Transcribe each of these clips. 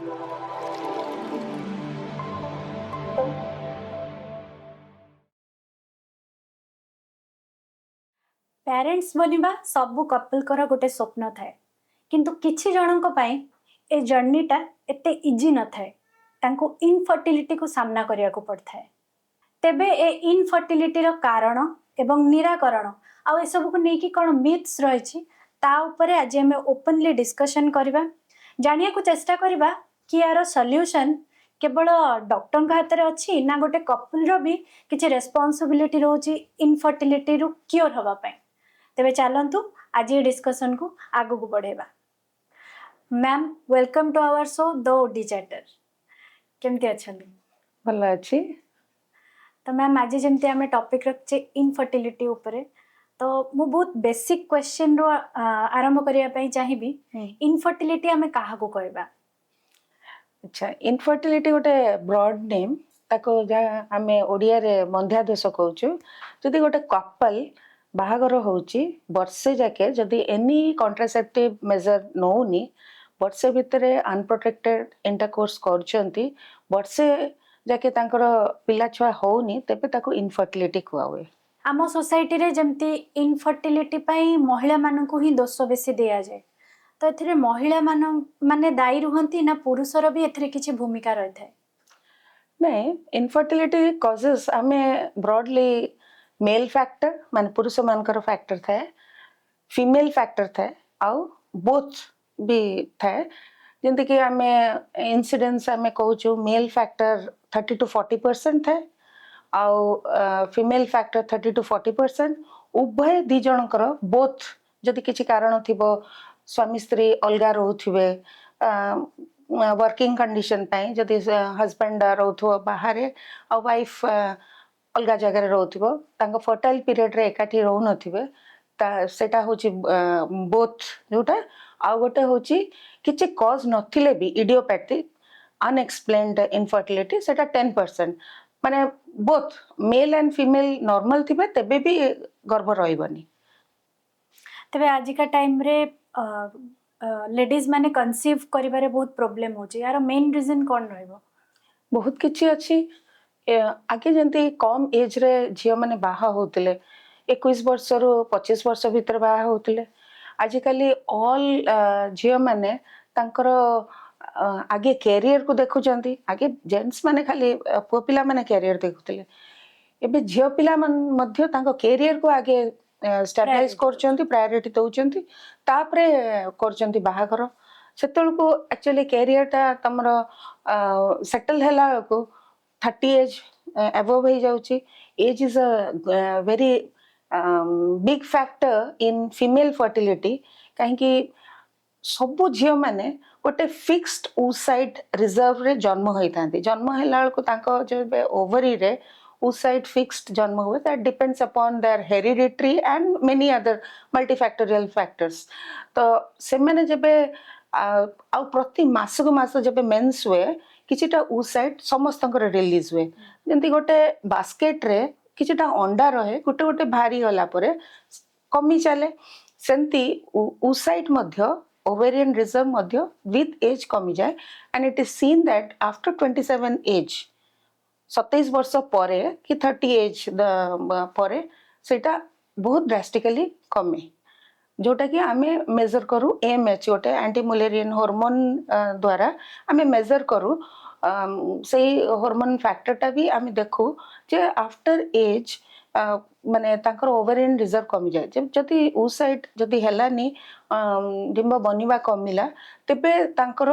Parents बनिबा सबु couple कर गोटे स्वप्न थाए किंतु किछि जनक पई ए जर्नीटा एते इजी न थाए तांको इनफर्टिलिटी को सामना करिया को पड़थाए। तेबे ए इनफर्टिलिटी रो कारण एवं निराकरण आ ए सब को नेकी कोन मिथ्स रहिछि ता ऊपर आज हम ओपनली डिस्कशन करबा जानिया को चेष्टा करबा कि यार सॉल्यूशन केवल डॉक्टर का हाथ रे अछि ना गोटे कपल रो भी किछि रेस्पोंसिबिलिटी रहउछि इनफर्टिलिटी रो क्योर हवा पई। तेबे चलंतु आज ये डिस्कशन को आगु को बढ़ेबा। Ma'am welcome to our show the Odi chatter. केमती अछंदी? भला अछि। तो मैम आज जेमती हमें टॉपिक रखचे इनफर्टिलिटी ऊपर तो मु बहुत बेसिक क्वेश्चन रो आरंभ करिया पई चाहिबी। इनफर्टिलिटी हमें काहा को कहबा? अच्छा, इनफर्टिलिटी गोटे ब्रॉड नेम ताको जा हमें ओडिया रे मंध्या दोष कहउछु। जदि गोटे कपल बाहागर होउची वर्षे जाके जदि एनी कॉन्ट्रासेप्टिव मेजर नौनी वर्षे भितरे अनप्रोटेक्टेड इंटरकोर्स करचंती वर्षे जाके तांकर पिला छुआ होउनी तेबे ताको इनफर्टिलिटी कुआ हुए। आम सोसाइटी रे जेमती इनफर्टिलिटी पई महिला मानन को ही दोष बेसी दिया जाए तो एथिरे महिला माने दायी रुहंती ना पुरुषर भी एथिरे किछि भूमिका रही थाए? नहीं, इनफर्टिलिटी कॉजेस हमें ब्रॉडली मेल फैक्टर मान पुरुष मानकर फैक्टर थाए, फीमेल फैक्टर थाए आउ बोथ भी थाए। जंती कि हमें इंसिडेंस हमें कहूछु मेल फैक्टर 30 to 40% थाए आउ फीमेल फैक्टर 30 to 40%। उभय दी जनकर बोथ जदि किछि कारण थिबो स्वामी स्त्री अलगा रहउथिबे वर्किंग कंडीशन पाई जदि हस्बैंड रहउथो बाहरे आ वाइफ अलगा जगह रहउथिबो तांको फर्टाइल पीरियड रे एकाठी रहउ नथिबे ता सेटा होची बोथ जोटा आ गोटे होची किछि कॉज नथिले भी इडियोपैथिक अनएक्सप्लेन्ड इनफर्टिलिटी सेटा 10%। माने both male and female normal थिबे तेबे भी गर्भ रहिबनी। तबे आज का टाइम रे लेडीज माने कंसीव करिबारे बहुत प्रॉब्लम होची यार मेन रीजन कोन रहइबो? बहुत किछि अछि। आगे जंती कम एज रे झियो माने बाहा होतले 21 वर्ष रो 25 वर्ष भीतर बाहा होतले। आज काली ऑल झियो माने तांकर आगे कैरियर को देखु जंती आगे जेंट्स माने खाली पो पिला माने कैरियर देखुतले एबे झियो पिला मन मध्य तांको कैरियर को आगे स्टेबलाइज करचंती प्रायोरिटी दउचंती तापरे करचंती बाहागर। सेतल को एक्चुअली कैरियर ता तमरो सेटल हैला को 30 एज अबव हो जाउची। Age is a very big factor in female fertility काहे कि सबु झियो माने गोटे फिक्स्ड oocyte रिजर्व रे जन्म होइतांती। जन्म हैला को तांको जे ओवरी रे oocyte फिक्स्ड जन्म हुए that depends upon their hereditary and many other multifactorial factors. तो से माने जेबे आ प्रति मास को मास जेबे मेंस हुए किछिटा oocyte समस्त रिलीज हुए जंती गोटे बास्केट रे किछिटा अंडा रहे गोटे गोटे भारी होला परे कमी चले सेंती oocyte Madhya ovarian reserve Madhya with age कमी जाए and it is seen that after 27 age 27 वर्ष परे कि 30 एज परे सेटा बहुत ड्रास्टिकली कमे जोटा कि आमे मेजर करू AMH गोटे एंटी मुलेरियन हार्मोन द्वारा आमे मेजर करू से हार्मोन फैक्टरटा भी आमे देखू जे आफ्टर एज माने तांकर ओवरियन रिजर्व कमी जाए जदि oocyte जदि हेलानी डिंब बनिबा कमिला तेबे तांकर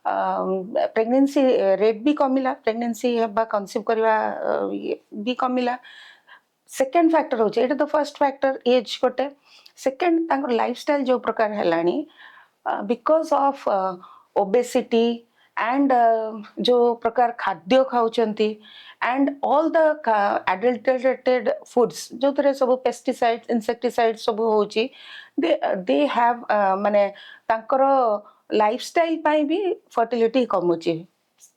प्रेगनेंसी रेट भी कमिला प्रेगनेंसी हेबा कंसीव करबा भी कमिला। सेकेंड फैक्टर होचे एटा तो फर्स्ट फैक्टर एज गोटे सेकेंड तांकर लाइफस्टाइल जो प्रकार हेलानी बिकॉज ऑफ ओबेसिटी एंड जो प्रकार खाद्य खाउचंती and all the adulterated foods जो तरे सब पेस्टिसाइड्स इंसेक्टिसाइड्स सब होची दे हैव माने तांकर लाइफस्टाइल पाई भी फर्टिलिटी कमुची।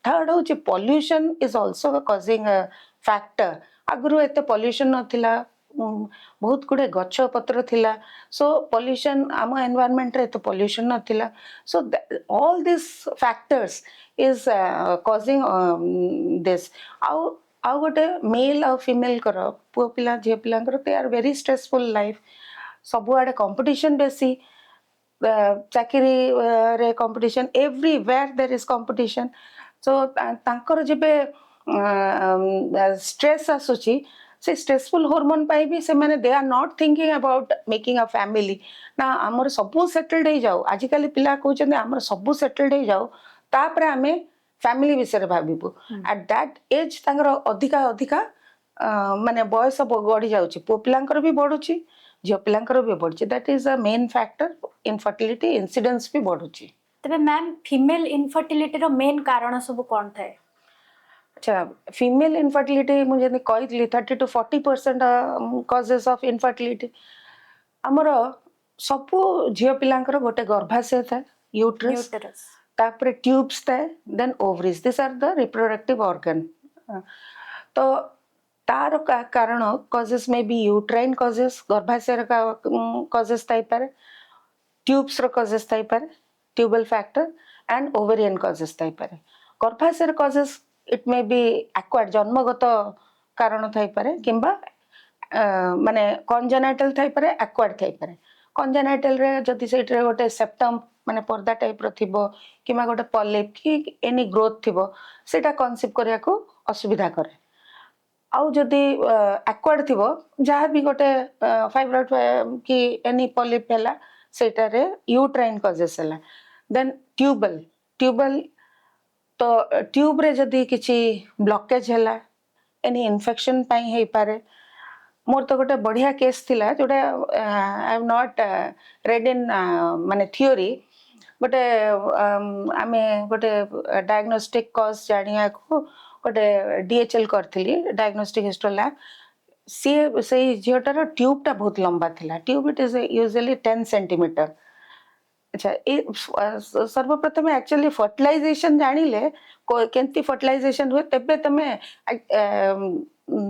थर्ड होची pollution is also causing factor. आगुरु एते पॉल्यूशन नथिला बहुत गुड़े गछ पत्र थिला सो पॉल्यूशन आम एनवायरनमेंट रे तो पॉल्यूशन नथिला so all this factors is causing this आउ आउ गोटे मेल और फीमेल कर पुओ पिला झियो पिलांकर they are very stressful life सबुआडे कंपटीशन बेसी चाकरी रे competition everywhere there is competition so तांकर जेबे स्ट्रेस आसुची से स्ट्रेसफुल हार्मोन पाई भी से माने they are not thinking about making a family ना हमर सबु सेटल्ड हो जाऊ आजिकल पिला कहउछन हमर सबु सेटल्ड हो जाऊ तापर आमे फैमिली विषय भाबिबु एट दैट एज तांकर अधिका अधिका माने बयस बढ़ी जाउची पो पिलांकर भी बढ़ुची झियो पिलांकर भी बढ़ुची that is a main factor infertility incidence भी बढ़ुची तबे मैम फीमेल इनफर्टिलिटी रो मेन कारण सब कोन थाए अच्छा फीमेल इनफर्टिलिटी मुझे कही 30 to 40% कॉजेस ऑफ इनफर्टिलिटी आमर सबु झियो पिलांकर गोटे गर्भाशय था यूट्रस यूटेरस तापर ट्यूब्स था then ovaries this are the reproductive organ तो तार कारण causes may be uterine causes गर्भाशय कॉजेस थाई पारे ट्यूब्स रो कॉजेस थाई पारे tubal factor and ovarian causes थाई पारे गर्भाशय causes it may be acquired जन्मगत कारण थाई पारे किंबा माने कंजेनाइटल थाई पारे एक्वायर्ड थाई पारे कंजेनाइटल रे जदि सेटरे गोटे सेप्टम माने पर्दा टाइप रो थिबो किमा गोटे पॉलिप कि एनी ग्रोथ थिबो सेटा कन्सीव करिया को असुविधा करे आउ जदि एक्वायर्ड थिबो जहाँ भी गोटे फाइब्रॉइड कि एनी पॉलिप हैला सेटा रे यूट्राइन कॉजेस हैला देन ट्यूबल ट्यूबल तो ट्यूब रे जदि किछि ब्लॉकेज हैला एनी इन्फेक्शन पाई हे पारे मोर तो गोटे बढ़िया केस थिला जोटा आई हैव नॉट रेड इन माने थ्योरी बट आमे गोटे डायग्नोस्टिक कॉज जानिया को गोटे डीएचएल करथिली डायग्नोस्टिक हिस्टो लैब सी से झियोटार ट्यूब टा बहुत लंबा थिला tube it is usually 10 centimetre अच्छा ए सर्वप्रथम एक्चुअली फर्टिलाइजेशन जानिले केंती फर्टिलाइजेशन हुए तबे तमे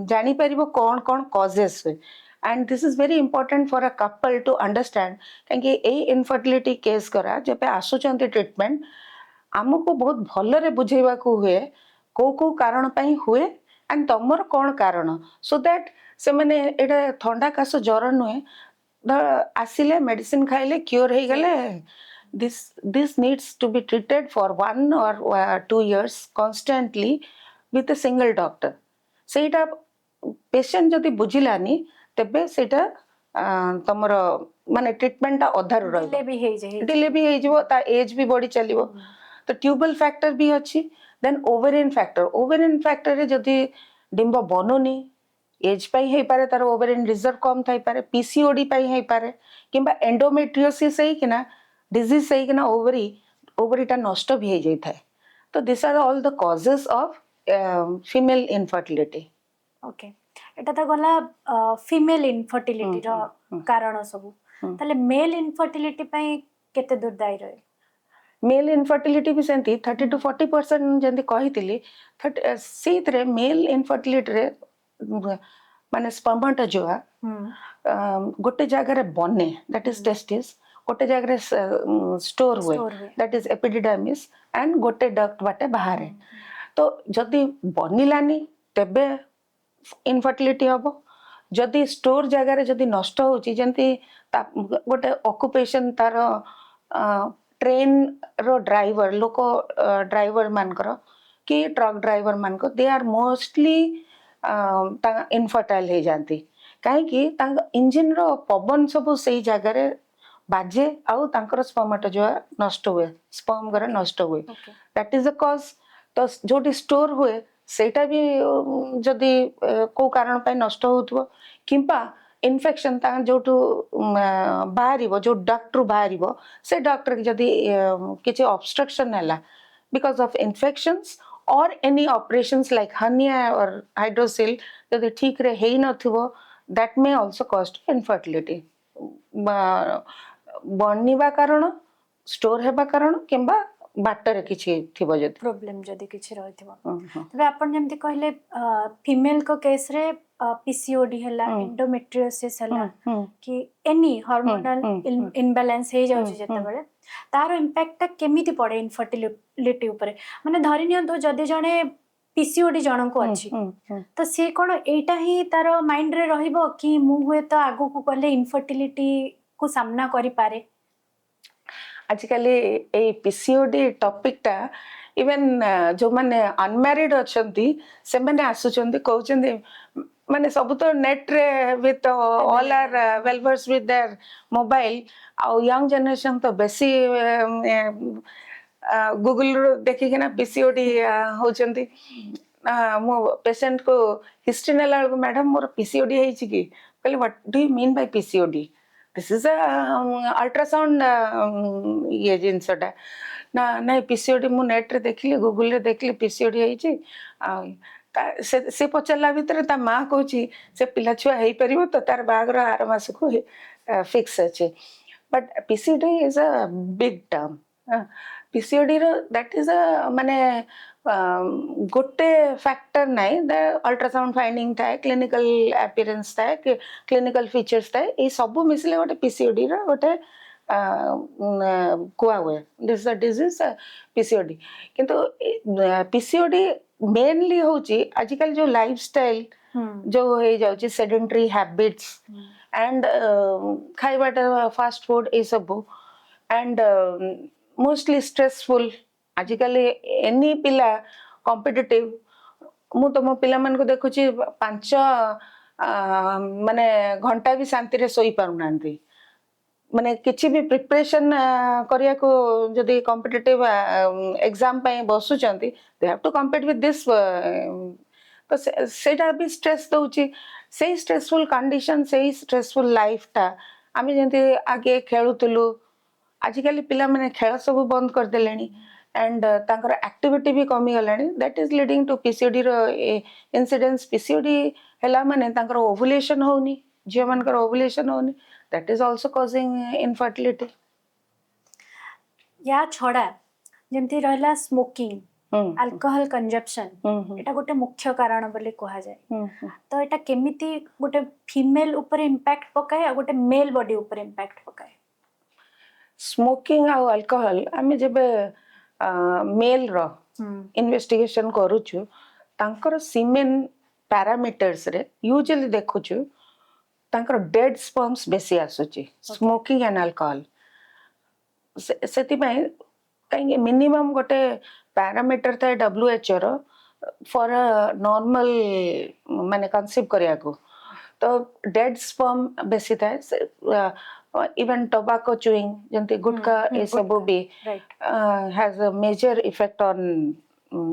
जानी परिबो कोन कोन कॉजेस हुए and this is very important for a couple to understand कि ए इनफर्टिलिटी केस करा जेबे आसुचंती ट्रीटमेंट हमको बहुत भलरे बुझेबा को हुए को कारण पई हुए एंड तमर कोन कारण सो दैट से माने एटा ठंडा कास ज्वर नुए आसिले मेडिसिन खाइले क्योर हो गले this needs to be treated for 1 or 2 years constantly with a single doctor सेटा पेशेंट जदि बुझिलानी तबे सेटा तमरो माने ट्रीटमेंट अधार डिले भी हे जिवो ता एज भी बड़ी चलिवो तो ट्यूबल फैक्टर भी अच्छी देन ओवेरियन फैक्टर रे जदि डिंब बनुनी एज पाई हे पारे तार ओवेरियन रिजर्व कम थाई पारे पीसीओडी पाई हे पारे किंबा एंडोमेट्रियोसिस हे किना डिजीज हे किना ओवरीटा नष्ट भी हे जाई थाए तो this are all the causes of female infertility okay एटा तो गला फीमेल इनफर्टिलिटी रो कारण सब ताले मेल इनफर्टिलिटी पई केते दूर दाई रहे मेल इनफर्टिलिटी भी सेंती 30 to 40% जंदी कहितली सेथरे मेल इनफर्टिलिटी रे माने स्पर्मटा जो गोटे जगह रे बने दैट इज टेस्टिस गोटे जगह रे स्टोर हुए दैट इज एपिडिडर्मिस एंड गोटे डक्ट बाटे बाहर तो जदि बनिलानी तबे इनफर्टिलिटी हबो जदि स्टोर जगह रे जदि नष्ट होची जंती गोटे ऑक्युपेशन तार ट्रेन रो ड्राइवर लोको ड्राइवर मानकर कि ट्रक ड्राइवर मानकर दे आर मोस्टली इनफर्टाइल हो जाती कहीं इंजिन रो पवन सब से जगह रे बाजे आउ तांकर स्पर्मेटोजोआ नष्ट हुए स्पर्म गरे नष्ट हुए दैट इज द कॉज तो जोटी स्टोर हुए सेटा भी जदि को कारण पे नष्ट होतबो किंपा इन्फेक्शन ता जोटू बाहरिबो जो डॉक्टर बाहरिबो से डॉक्टर के जदि किछि ऑब्स्ट्रक्शन हैला because of infections or any operations like hernia or hydrocele जदि ठीक रे हेई नथिबो that may also cause infertility बनिबा कारण स्टोर हेबा कारण किंबा ବାଟରେ କିଛି ଥିବ ଯଦି प्रोब्लेम जदि किछि रहिथिबो तबे आपण जेमति कहले फीमेल को केस रे पीसीओडी हला एंडोमेट्रियोसिस हला कि एनी हार्मोनल इनबैलेंस हे जाउछि जते बेले तार इंपैक्ट केमिति पड़े इनफर्टिलिटी ऊपर माने धरि नियंतो जदि जणे पीसीओडी जणन को अछि तो से कोन एटा ही तार माइंड रे रहिबो कि मु हुए तो आगु को कहले इनफर्टिलिटी को सामना करि पारे आजिकल ए पीसीओडी टॉपिक टा इवन जो माने अनमैरिड अछंती से माने आसुचंती कहउचंती माने सब तो नेट रे with all are well versed with their mobile आ यंग जनरेशन तो बेसी गूगल रो देखि के ना पीसीओडी होचंती मो पेशेंट को हिस्ट्री नेला मैडम मोर पीसीओडी है छि कि कहले what do you mean by PCOD this is ultrasound ये जिनसटा ना नहीं पीसीओडी मु नेट रे देखली गूगल रे देखली पीसीओडी है से पचारा भितर ता माँ कहूँ से पिला छुआ हो पार तो तार बागर आर मास को फिक्स अच्छे but PCOD is a big term PCOD that is अ माने गोटे फैक्टर नाई द अल्ट्रासाउंड फाइंडिंग थाए क्लिनिकल अपीयरेंस थाए क्लिनिकल फीचर्स थाए ये सब मिसले गोटे पीसीओडी रो गोटे कुआ हुए दिस अ डिजीज पीसीओडी किंतु पीसीओडी मेनली होची आजिकल जो लाइफस्टाइल जो हो जाउची सेडेंटरी हैबिट्स एंड खाइबाटा फास्ट फूड ए सब एंड मोस्टली स्ट्रेसफुल आजिकल एनी पिला कॉम्पिटिटिव मु तो मो पिला मन को देखुची 5 माने घंटा भी शांति रे सोई पारुनांती माने किछि भी प्रिपरेशन करिया को जदी कॉम्पिटिटिव एग्जाम पे बसुचंती they have to compete with this तो सेटा भी स्ट्रेस दउची से स्ट्रेसफुल कंडीशन से स्ट्रेसफुल लाइफ ता आमी जंती आगे खेलुतलु आजिकल पिला माने खेल सब बंद कर देलेनी एंड तांकर एक्टिविटी भी कमी गलानी that is leading to PCOD रो इंसिडेंस पीसीओडी हला माने तांकर ओवुलेशन होनी जे मानकर ओवुलेशन होनी that is also causing infertility या छड़ा जेमती रहला स्मोकिंग अल्कोहल कंजप्शन एटा गोटे मुख्य कारण बोले कहा जाए तो एटा केमिति गोटे फीमेल ऊपर इंपैक्ट पकाए आ गोटे मेल बॉडी ऊपर इंपैक्ट पकाए स्मोकिंग आ अल्कोहल आमे जेबे मेल रो इन्वेस्टिगेशन करूछु तांकर सीमेन पैरामीटर्स रे यूजुअली देखुछु तांकर डेड स्पर्म्स बेसी आसुची स्मोकिंग एंड अल्कोहल सेति में कहीं मिनिमम गोटे पैरामीटर था WHO रो फॉर अ नॉर्मल माने कंसीव करिया को तो डेड स्पर्म बेसी था इवन टोबैको चुइंग जंती गुटखा ए सब भी has a major effect on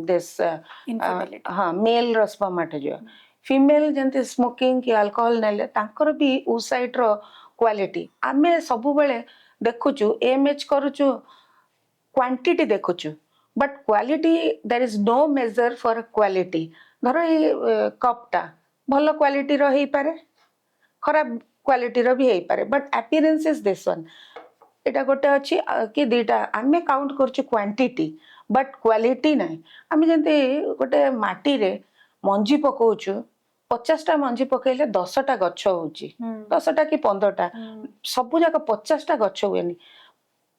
this हां मेल रो स्पर्मेटोजोआ फीमेल जंती स्मोकिंग की अल्कोहल नेले तांकर भी उ साइड रो क्वालिटी आमे सब बेले देखुचु एमएच करूचु क्वांटिटी देखुचु but quality there is no measure for quality धरो ये कपटा भलो क्वालिटी रो हे पारे खराब क्वालिटी रो भी हे पारे but appearance is this one एटा गोटे अछि कि दीटा आमे काउंट करछु क्वांटिटी बट क्वालिटी नै आमे जंती गोटे माटी रे मंजी पकोछु 50टा मंजी पकेले 10टा गच्छ होउची 10टा कि 15टा सब जाक 50टा गच्छ हुएनी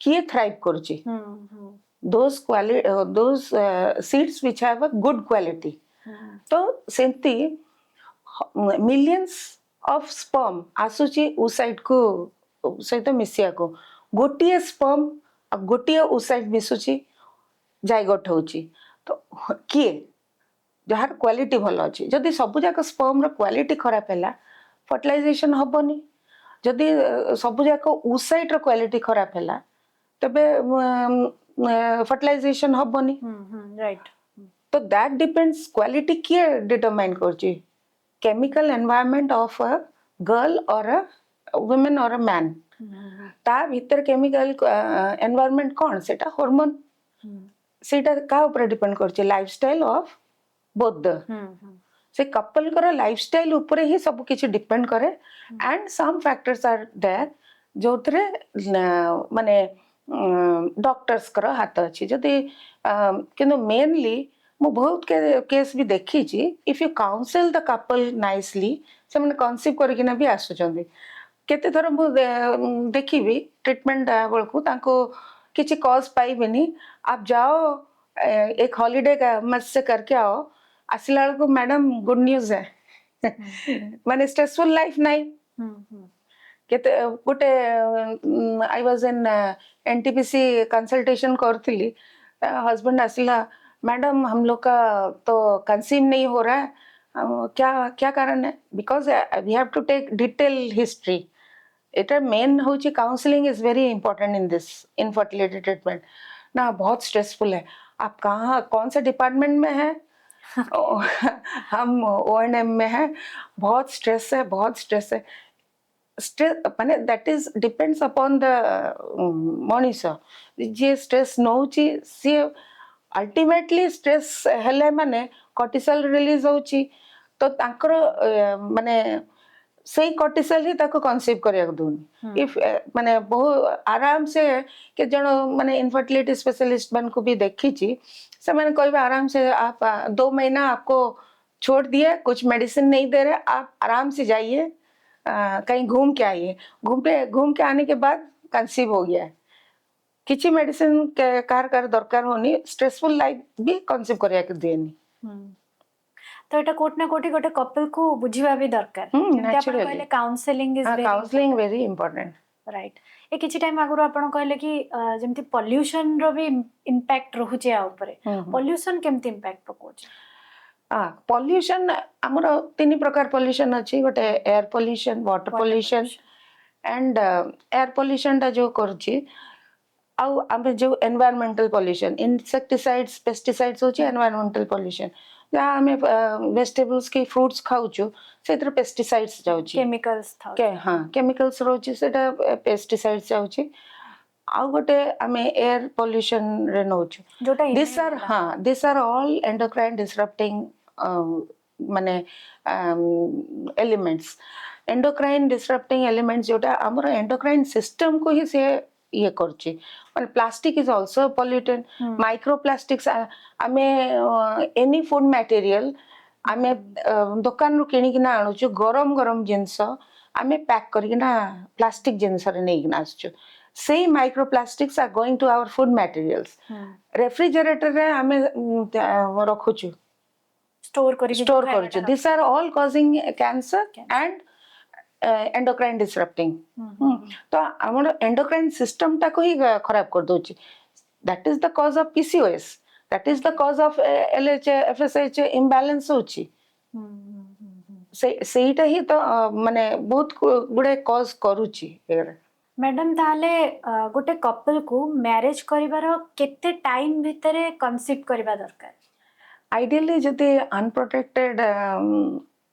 किए थ्राइव करूची those seeds which have a good quality तो सेंती millions of sperm आसुची उसाइड को सहित मिसिया को गोटिए स्पर्म आ गोटिए उसाइड मिसुची जाइगोट होउची तो किए जहार क्वालिटी भलो अछि जदी सब जाक स्पर्म रो क्वालिटी खराब हैला फर्टिलाइजेशन हबनी जदी सब जाक उसाइड रो क्वालिटी खराब हैला तबे फर्टिलाइजेशन हबनी राइट तो दैट डिपेंड्स क्वालिटी किए डिटरमाइन करची chemical environment of a girl और अ वुमेन और अ मैन ता भीतर केमिकल एनवायरनमेंट कोन सेटा हार्मोन सेटा का ऊपर डिपेंड करची लाइफस्टाइल ऑफ बोथ द से कपल कर लाइफस्टाइल ऊपर ही सब किछि डिपेंड करे and some factors are there जोथरे माने डॉक्टर्स हाथ अच्छी जदि किंतु मेनली मु बहुत केस भी देखी if you council the couple nicely से मैंने कनसीव करकिना भी आसुचंदी केते थर मु देखिबी ट्रीटमेंट बेलू तांको किसी कॉज पाइबेनी आप जाओ एक हॉलीडे का मत से करके आओ आसला बेलू मैडम गुड न्यूज है माने स्ट्रेसफुल लाइफ नहीं केते गोटे I was in NTPC consultation करथिली हस्बैंड आसला मैडम हम लोग का तो कंसीव नहीं हो रहा है क्या क्या कारण है because we have to take detail history it मेन हूँ counselling is very important in this infertility treatment ना बहुत स्ट्रेसफुल है आप कहाँ कौन से डिपार्टमेंट में है हम ओएनएम में है बहुत स्ट्रेस है बहुत स्ट्रेस है स्ट्रेस माने that is depends upon the Manish ji stress नौची सी अल्टीमेटली स्ट्रेस हेले माने कॉर्टिसोल रिलीज होची तो तांकर माने सही कॉर्टिसोल ही ताको कंसीव करिया दूनी इफ माने बहुत आराम से के जण माने इनफर्टिलिटी स्पेशलिस्ट बन को भी देखी छी से मैंने कोई भी आराम से आप 2 महीना आपको छोड़ दिया कुछ मेडिसिन नहीं दे रहे आप आराम से जाइए कहीं घूम के आइए घूम के आने के बाद कंसीव हो गया है किसी मेडिसिन के कार दरकार होनी स्ट्रेसफुल लाइफ भी कंसीव करिया के देनी तो एटा कोट ना कोटी गोटे कपल को बुझिबा भी दरकार नेचुरली कहले counselling is counselling very important right ए किछि टाइम आगु आपण कहले कि जेमति पोल्यूशन रो भी इंपैक्ट रहूचे आ ऊपर पोल्यूशन केमति इंपैक्ट पकोछ पोल्यूशन हमर 3 प्रकार पोल्यूशन अछि गोटे air pollution water pollution and air pollution ता जो करछि आउ आमे जो एनवायरमेंटल पोल्यूशन इंसेक्टिसाइड्स पेस्टिसाइड्स होछि एनवायरमेंटल पोल्यूशन जहाँ आमे वेजिटेबल्स के फ्रूट्स खाउछु सेतर पेस्टिसाइड्स जाउछि केमिकल्स था के हाँ केमिकल्स रोछि सेटा पेस्टिसाइड्स जाउछि आउ गोटे आमे एयर पोल्यूशन रे नौछु जोटा this are all endocrine disrupting माने एलिमेंट्स एंडोक्राइन डिसरप्टिंग एलिमेंट्स जोटा हमर एंडोक्राइन सिस्टम को ही से ये करछि माने plastic is also pollutant microplastics आमे एनी फूड मटेरियल आमे दुकान रू किनी किना आणुछु गरम गरम जिंस आमे पैक करिना प्लास्टिक जिंस रे नै किना आछछु सेही microplastics are going to our food materials refrigerator रे आमे रखुछु स्टोर करछु this are all causing cancer and endocrine disrupting तो हमर एंडोक्राइन सिस्टम टा को ही खराब कर दोची that is the cause of PCOS that is the cause of LH FSH imbalance होची सेटा ही तो माने बहुत गुडे कॉज करूची मैडम ताले गोटे कपल को मैरिज करिवार केते टाइम भितरे कंसीव करबा दरकार आइडियली जदि अनप्रोटेक्टेड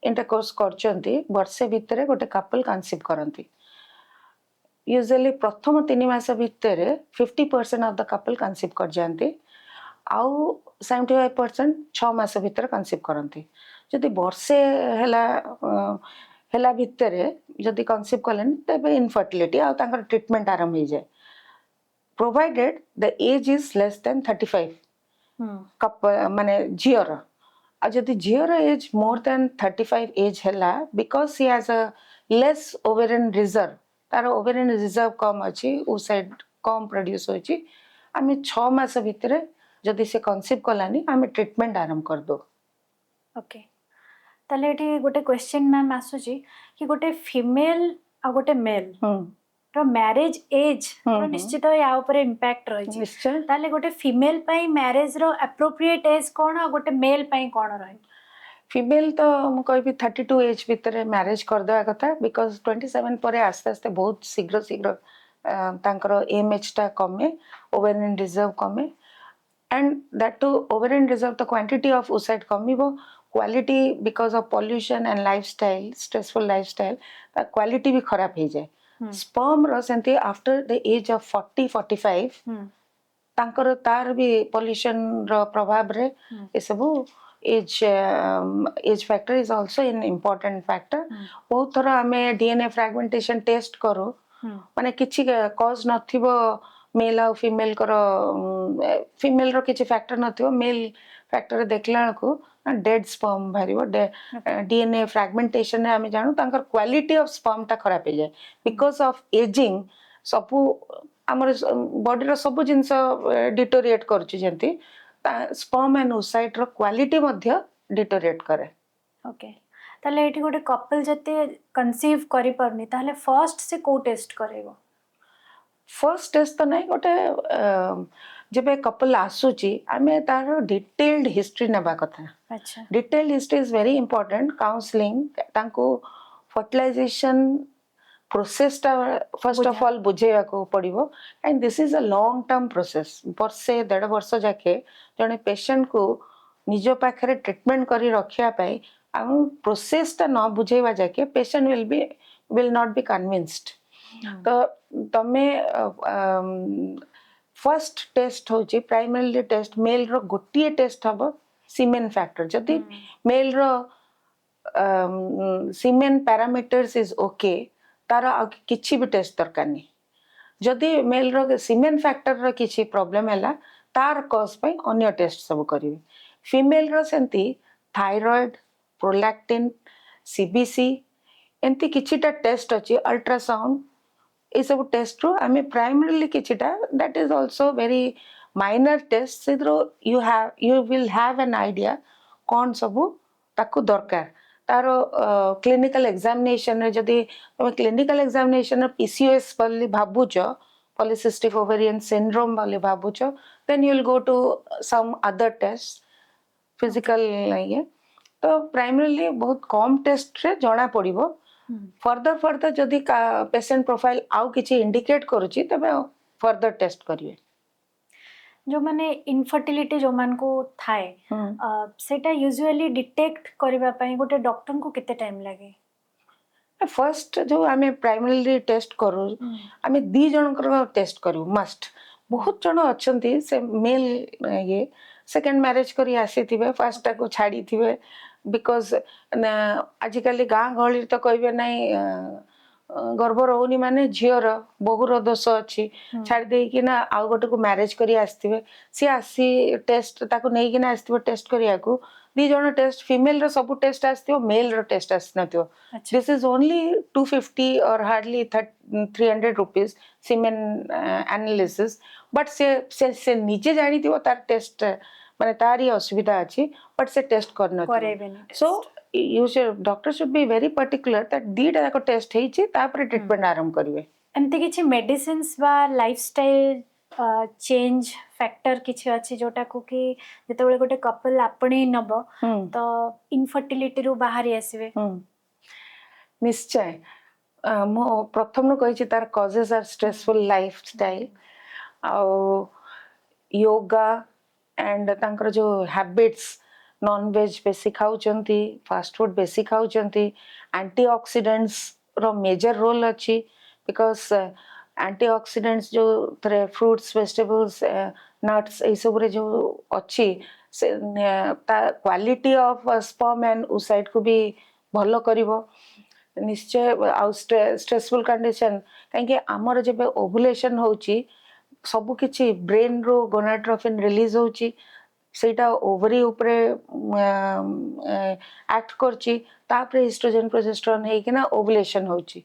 इंटरकोर्स करचंती वर्षे भितरे गोटे कपल कंसीव करंती यूजुअली प्रथम 3 मास भितरे 50% ऑफ द कपल कंसीव कर जानती आउ 75% 6 मास भितरे कंसीव करंती जदि वर्षे हेला भितरे जदि कंसीव कलेन तबे इनफर्टिलिटी आ तांकर ट्रीटमेंट आरंभ हो जाए provided the age is less than 35 couple माने झियर आ जदि झियर एज मोर देन 35 एज हैला because he has a less ovarian reserve तार ओवेरियन रिजर्व कम अछि उ साइड कम प्रोड्यूस होछि आमे 6 मास भितरे जदि से कंसीव कलानी आमे ट्रीटमेंट आरंभ कर दो ओके तले एठी गोटे क्वेश्चन मैम आसुची कि गोटे फीमेल आ गोटे मेल रो मैरिज एज रो निश्चित या ऊपर इंपैक्ट रही निश्चय ताले गोटे फीमेल पई मैरिज रो एप्रोप्रिएट एज कोन आ गोटे मेल पई कोन रही फीमेल तो मु कहबी 32 एज भितरे मैरिज कर देवा कथा बिकॉज 27 परे आस्ते आस्ते बहुत शीघ्र शीघ्र तांकर एमएच टा कमे ओवेरियन रिजर्व कमे and that to ovarian reserve the quantity of oocyte कमिबो quality because of pollution and lifestyle stressful lifestyle quality भी खराब हो जाए स्पर्म रो सेंती आफ्टर द एज ऑफ 40-45 तांकर तार भी पॉल्यूशन रो प्रभाव रे ए सब as factor is also in important factor बहुत थरा हमें डीएनए फ्रैगमेंटेशन टेस्ट करो माने किछि कॉज नथिबो मेल आ फीमेल कर फीमेल रो किछि फैक्टर नथियो मेल फैक्टर देखला को डेड स्पर्म भारिबो डीएनए फ्रैगमेंटेशन रे आमे जानू तांकर क्वालिटी ऑफ स्पर्म ता खराब हो जाए बिकॉज ऑफ एजिंग सबु हमर बॉडी रो सब जिंस डिटोरिएट करछि जेंती स्पर्म एंड oocyte रो क्वालिटी मध्ये डिटोरिएट करे ओके ताले एठी गोटे कपल जते कंसीव करि परनी ताले फर्स्ट से को टेस्ट करेबो फर्स्ट टेस्ट तो नहीं गोटे जब कपल आसूची आमे तार डिटेल्ड हिस्ट्री नेबा कथा अच्छा detailed history is very important counselling तांको फर्टिलाइजेशन प्रोसेस टा फर्स्ट ऑफ ऑल बुझेया को पड़िबो and this is a long term process वर्षे 1.5 वर्ष जाके जने पेशेंट को निजो पाखरे ट्रीटमेंट करी रखिया पाई हम प्रोसेस ता न बुझेवा जाके patient will not be convinced तो तमे फर्स्ट टेस्ट होची प्राइमरी टेस्ट मेल रो गोटिए टेस्ट हबो सीमेन फैक्टर जदि मेल रो सीमेन पैरामीटर्स इज ओके तार किछि भी टेस्ट दरकार नहीं जदि मेल रो सीमेन फैक्टर रो किछि प्रॉब्लम हैला तार कॉज पे अन्य टेस्ट सब करिवे फीमेल रो सेंती थायराइड प्रोलैक्टिन सीबीसी एंती किछिटा टेस्ट अछि अल्ट्रासाउंड ये सब टेस्ट रो आमे प्राइमरीली किछिटा that is also very minor test सेद्रो you will have an idea कोन सब ताकू दरकार तारो क्लिनिकल एग्जामिनेशन रे जदी तुम क्लिनिकल एग्जामिनेशन रे पीसीओएस बोली भाबुचो पॉलीसिस्टिक ओवेरियन सिंड्रोम बोली भाबुचो then you will go to some other test physical ये तो प्राइमरीली बहुत कम टेस्ट रे जणा पड़िबो फर्दर जदि पेशेंट प्रोफाइल आउ किछि इंडिकेट करूची तबे फर्दर टेस्ट करिवे जो माने इनफर्टिलिटी जो मान को थाए सेटा यूजुअली डिटेक्ट करबा पई गोटे डॉक्टर को केते टाइम लागे फर्स्ट जो आमे प्राइमरीली टेस्ट करू आमे 2 जनकर टेस्ट करू मस्ट बहुत जन अछंती से मेल ये सेकंड मैरिज करी आसीथिबे फर्स्ट को छाड़ी थिबे बिकॉज आजिकल गाँ गहली तो कहबे नहीं गर्भ रोनी माने झीर बहुर दोष अच्छी छाड़ देकी ना आउ गोटे को मैरिज करी आसथिबे सी आसी टेस्ट ताको नै कि ना आसथिबे टेस्ट करिया को 2 जण टेस्ट फीमेल रो सब टेस्ट आसथिबो मेल रो टेस्ट आसनथिबो दिस इज ओनली 250 और hardly 300 rupees semen analysis but से नीचे जानी थिबो तार टेस्ट माने तारी असुविधा अछि बट से टेस्ट करना सो you should doctor should be very particular that दीटा जाको टेस्ट हेछि तापर ट्रीटमेंट आरंभ करिवे एमते किछि मेडिसिन्स बा लाइफस्टाइल चेंज फैक्टर किछि अछि जोटा को कि जेतेबेले गोटे कपल आपणे नबो तो इनफर्टिलिटी रु बाहरी आसीबे निश्चय मो प्रथम न कहिछि तार कॉजेस आर स्ट्रेसफुल लाइफस्टाइल आ योगा एंड तांकर जो हैबिट्स नॉन वेज बेसी खाउचंती फास्ट फूड बेसी खाउचंती एंटीऑक्सीडेंट्स रो मेजर रोल अछि बिकॉज एंटीऑक्सीडेंट्स जो थरे फ्रूट्स वेजिटेबल्स नट्स ए सब रे जो अछि से quality of sperm and oocyte को भी भलो करिवो निश्चय आउ स्ट्रेसफुल कंडीशन काहे हमर जेबे ओव्युलेशन होची सब किछि ब्रेन रो गोनाड्रोफिन रिलीज होची सेटा ओवरी ऊपर एक्ट करची तापरे एस्ट्रोजन प्रोजेस्टेरोन हे कि ना ओव्युलेशन होची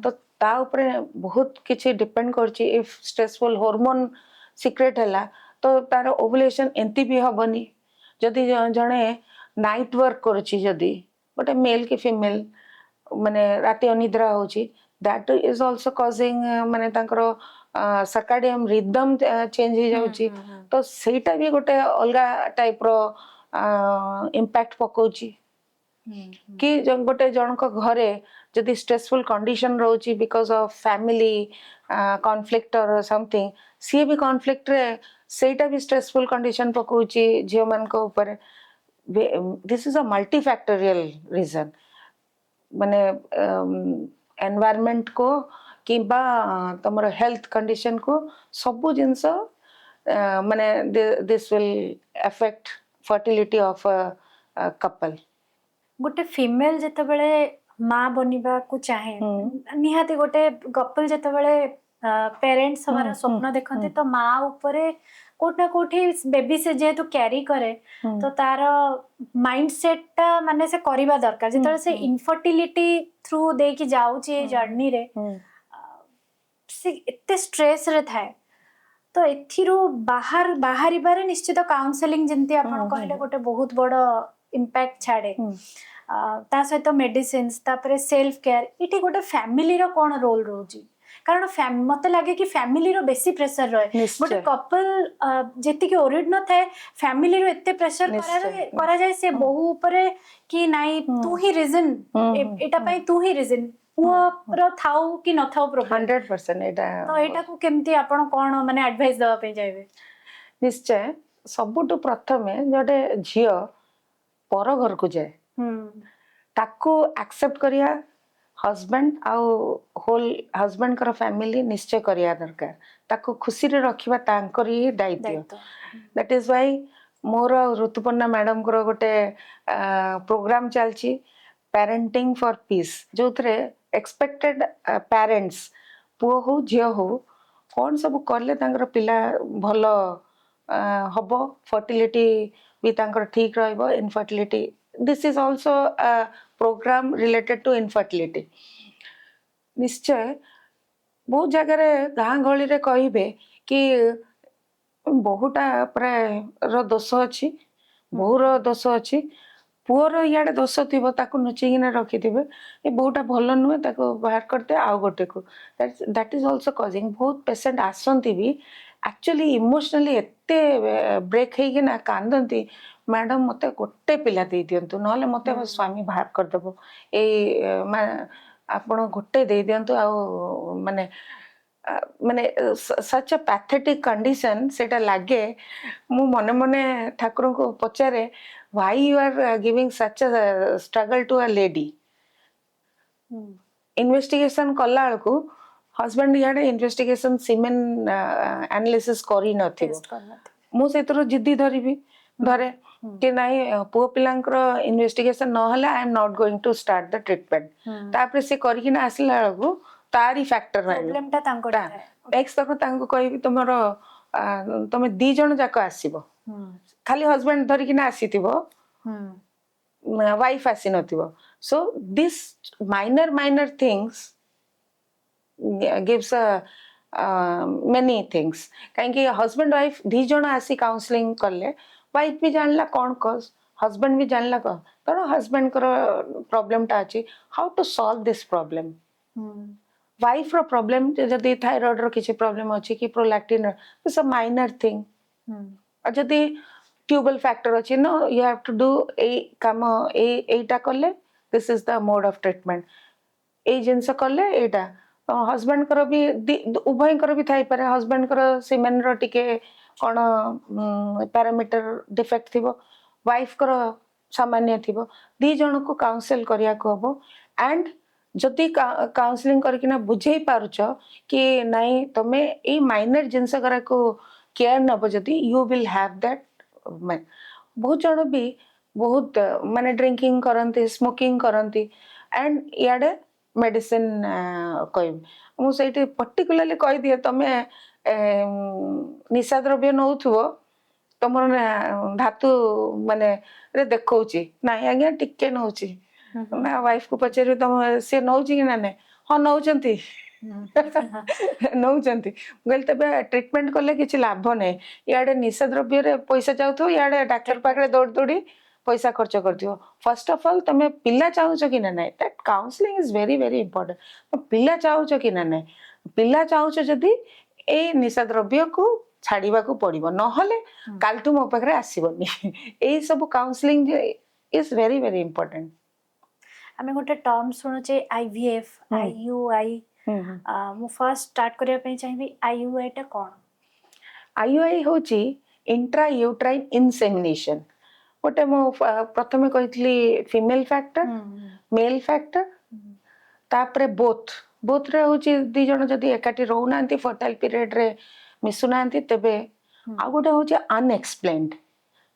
तो ता ऊपर बहुत किछि डिपेंड करची इफ स्ट्रेसफुल हार्मोन सीक्रेट हला तो तार ओव्युलेशन एंती भी हबनी जदी जणे नाइट वर्क करची जदी गोटे मेल कि फीमेल माने राती अनिद्रा होची दैट इज आल्सो कॉजिंग माने तांकर सर्काडियम रिदम चेंज हो जाउची तो सेटा भी गोटे अलगा टाइप रो इंपैक्ट पकोची कि गोटे जनक घरे जदि स्ट्रेसफुल कंडीशन रहउची बिकॉज ऑफ फैमिली कॉन्फ्लिक्ट और समथिंग सी भी कॉन्फ्लिक्ट रे सेटा भी स्ट्रेसफुल कंडीशन पकोची जियो मन को ऊपर this is a multi factorial reason माने एनवायरनमेंट को किबा तमर हेल्थ कंडीशन को सब जिंस माने this will affect fertility of a couple गोटे फीमेल जेतेबेले मां बनिबा को चाहे निहाती गोटे कपल जेतेबेले पेरेंट्स हमारा स्वप्न देखते तो माँ ऊपर कोट ना कोठी बेबी से जेहेतु कैरी करे तो तार माइंड सेट टा माने से करिबा दरकार जेतले से इनफर्टिलिटी थ्रू दे की जाउची जर्नी रे से एते स्ट्रेस रे थाए तो एथिरो बाहर बाहरिबारे निश्चित काउंसलिंग जेंती आपण कहले गोटे बहुत बड़ इम्पैक्ट छाड़े ता सहित मेडिसिन्स तापरे सेल्फ केयर इठी गोटे फैमिली रो कोन रोल रोजी कारण मते लागे कि फैमिली रो बेसी प्रेशर रहे गोटे कपल जेति के ओरिड न थाए फैमिली रो एते प्रेशर करा जाय से बहु ऊपर कि नाही तू ही रीजन एटा पई तू ही रीजन पुअर थाउ कि न थाउ प्रॉब्लम 100% एटा तो एटा को केमती आपण कोन माने एडवाइस दवा पे जायबे निश्चय सबुटु प्रथमे जडे झियो पर घर को जाए ताको एक्सेप्ट करिया हस्बैंड आउ होल हस्बैंड कर फैमिली निश्चय करिया दरकार ताको खुशी रे रखिबा तांकर ही दायित्व that is why more Rituparna madam को गोटे प्रोग्राम चलची पेरेंटिंग फॉर पीस जो थरे एक्सपेक्टेड पेरेंट्स पुओ हो झियो हो कौन सब करले तांकर पिला भलो हबो फर्टिलिटी भी तांकर ठीक रहइबो infertility this is also a program related to infertility निश्चय बहुत जगह गाँ गहली रे कहिबे कि बहुटा प्राय रो दोष अछि बहुर दोष अछि पुअर इाड़े दोष थी ताकू नुचिकिना रखिथे ये बहुटा भल नुहे ताको बाहर करते आउ गोटे को दैट इज ऑल्सो कॉजिंग बहुत पेशेंट आसती भी एक्चुअली इमोशनली एते ब्रेक होना कांदती मैडम मत गोटे पिला दे दिंतु ना मत स्वामी बाहर करदेव आपण गोटे दे दिंतु आ माने माने सच अ पैथेटिक कंडीशन सेटा लागे मु मने मने ठाकुर को पचारे why you are giving such a struggle to a lady investigation कला बेलू हस्बैंड इे इन्वेस्टिगेशन सीमेन एनालिसिस करी नथिबो मु सेतरो जिद्दी धरिबी धरे कि नहीं पुओ पिलांकर इन्वेस्टिगेशन नहले I am not going to start the treatment तापर से करिकिना आसला बेलू तारी फैक्टर प्रॉब्लम ता तांको नेक्स्ट तक तांको कहबी तुमरो तमे दी जण जाक आसीबो खाली हस्बैंड धरिकिना आसीथिबो वाइफ आसी नथिबो so this minor things gives many things कहीं हस्बैंड वाइफ दी जण आसी काउंसलिंग करले वाइफ भी जानला कौन कॉज हस्बैंड भी जानला कौन कारण हस्बैंड कर प्रॉब्लम टा अछि how to solve this problem wife रो प्रॉब्लम जदी थायराइड रो किछि प्रॉब्लम अछि कि prolactin it's a minor thing और जदी ट्यूबल फैक्टर अछि no you have to do ए काम एटा करले this is the mode of treatment ए जिंस करले एटा हस्बैंड कर भी उभय कर भी थाई पारे हस्बैंड कर सीमेन रो टिके कोन पैरामीटर डिफेक्ट थिबो वाइफ कर सामान्य थिबो दी जण को काउंसिल करिया को हबो एंड जदि काउंसलिंग करकिना बुझे पारुछ कि नहीं तमे ए माइनर जिंस करा को केयर नबो जदि यू विल हैव दैट बहुत जण भी बहुत माने ड्रिंकिंग करंती स्मोकिंग करंती एंड याडे मेडिसिन कह मुझे पर्टिकुलरली कह दिए तुम निशा द्रव्य नौ तुम धातु माने देखा ना आज्ञा टिके नौ ना वाइफ को पचार तुम सी नौ कि ना हाँ नौ कहली तब ट्रीटमेंट कले कि लाभ ना इे निशा द्रव्य पैसा जाऊ इे डाक्तर पाखे दौड़ दौड़ी पैसा खर्च कर दियो फर्स्ट ऑफ ऑल तुम पिला चाहूच कि ना नहीं that counselling is very very important पिला चाहूच कि ना नहीं पिला चाहूच जदि ए निशा द्रव्य को छाड़वा को पड़ो नहले कालटू मो पाखे आसबनी यही सब counselling is very very important आमे गोटे टर्म शुणुचे आईवीएफ आईयूआई मु फर्स्ट स्टार्ट करिया पे चाहिबी आईयूआई टा कोन आईयूआई होची इंट्रा यूट्राइन इनसेमिनेशन गोटे मु प्रथमे कही फीमेल फैक्टर मेल फैक्टर तापरे बोथ रे होची दी जण जदी एकाठी रहू नांती फर्टाइल पीरियड रे मिसु नांती तबे आ गोटे होची अनएक्सप्लेन्ड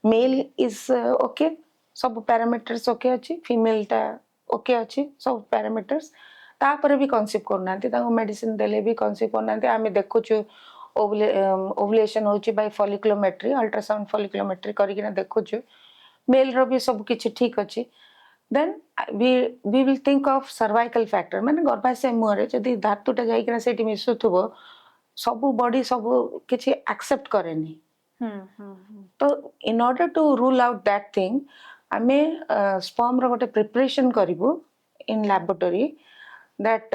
मेल इज ओके सब पैरामीटर्स ओके अछि फीमेल टा ओके अछि सब पैरामीटर्स तापर भी कनसीव करना मेडिसिन देले भी कनसीव करना आम देखुचु ओवुलेशन होची बाय फॉलिक्युलोमेट्री अल्ट्रासाउंड फॉलिक्युलोमेट्री करके देखुचु मेल रो भी सब किछि ठीक अछि then we will think of cervical factor माने गर्भाशय मुहरे जदि धातुटा जाइकिना सेठी मिसुथबो सब बॉडी सब किछि एक्सेप्ट करेनी तो in order to rule out that thing आमे स्पर्म रो गोटे प्रिपरेशन करिवु in laboratory that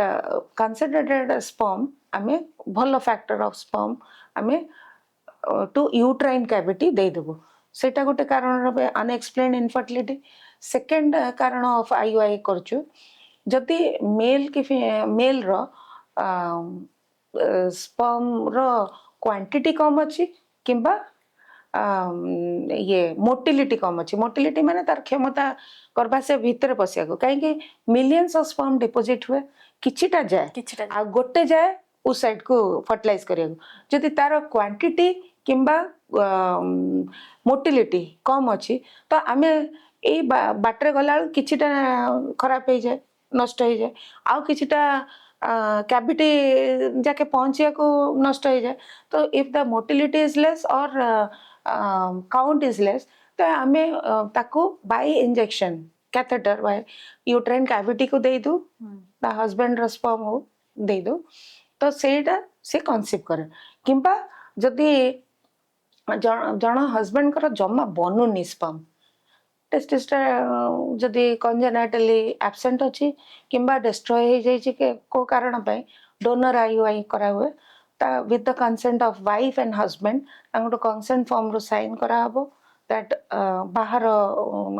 considered sperm आमे भलो फैक्टर ऑफ स्पर्म आमे टू यूट्राइन कैविटी दे देबो सेटा गोटे कारण रबे अनएक्सप्लेन्ड इनफर्टिलिटी सेकंड कारण ऑफ आईयूआई करछु जदि मेल की मेल रो स्पर्म रो क्वांटिटी कम अछि किंबा ये मोटिलिटी कम अच्छी मोटिलिटी माने तार क्षमता गर्भाशय भितर पशिया को कहीं मिलियंस ऑफ स्पर्म डिपोजिट हुए किछिटा जाए आ गोटे जाए उस साइड को फर्टिलाइज करिया जदि तार क्वांटिटी किंबा मोटिलिटी कम अच्छी तो आमे ए बाटरे गला किछिटा खराब हो जाए नष्ट हो जाए आउ किछिटा कैविटी जाके पहुंचिया को नष्ट हो जाए तो if the motility is less और काउंट इज लेस तो आमे ताको by injection catheter by uterine cavity को दे दू ता हस्बैंड स्पर्म हो दे दू तो सेटा से कनसीव करे किंबा जदि जण हस्बैंड कर जम्मा बनूनी स्पर्म टेस्टिस्टा जदि कंजेनाइटली एब्सेंट अच्छी किंबा डिस्ट्रॉय हो जाइए के को कारण पे डोनर आईयूआई करा हुए ता with the consent of wife and husband तांगो कंसेंट फॉर्म रो साइन करा हबो दैट बाहर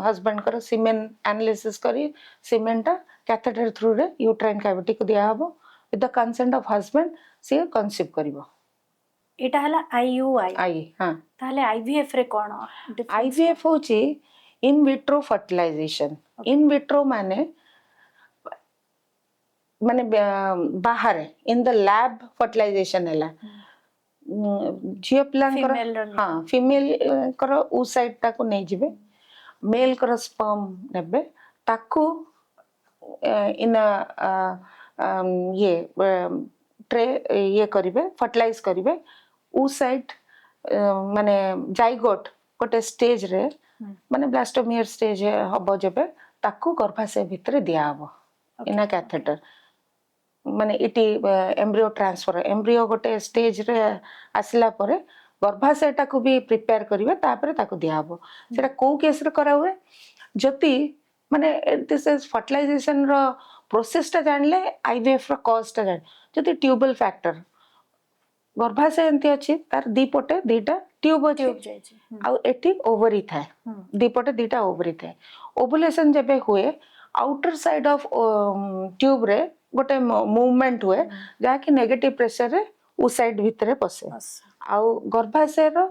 हस्बैंड कर सीमेन एनालिसिस करी सीमेनटा कैथेटर थ्रू रे यूट्राइन कैविटी को दिया हबो with the consent of husband से कंसीव करिवो एटा हला आईयूआई आई हां ताले आईवीएफ रे कोन आईवीएफ होची in vitro fertilization in vitro माने माने बाहर इन द लैब फर्टिलाइजेशन हैला झियो पिलांकर हां फीमेल कर उ साइड ता को नै जिवे मेल कर स्पर्म नेबे ताकू इन ये ट्रे ये करिवे फर्टिलाइज करिवे उ साइड माने जाइगोट गोटे स्टेज रे माने ब्लास्टोमियर स्टेज हबो जबे ताकू गर्भाशय भितर दिया हबो इन कैथेटर माने इटी एम्ब्रियो ट्रांसफर एम्ब्रियो गोटे स्टेज रे आसिला परे गर्भाशय टाकू भी प्रिपेयर करिवे तापरे ताकू दिया हबो सेटा को केस रे करा हुए जति माने दिस इज फर्टिलाइजेशन रो प्रोसेस टा जानले आईवीएफ रो कॉज टा जान जति ट्यूबल फैक्टर गर्भाशय एंती अछि तार दी पटे दीटा ट्यूब अछि आ एठी ओवरी थाए दी पटे दीटा ओवरी थाए ओवुलेशन जेबे हुए आउटर साइड ऑफ ट्यूब रे गोटे मूवमेंट हुए जहा कि नेगेटिव प्रेशर रे उ साइड भितरे पसे आ गर्भाशय रो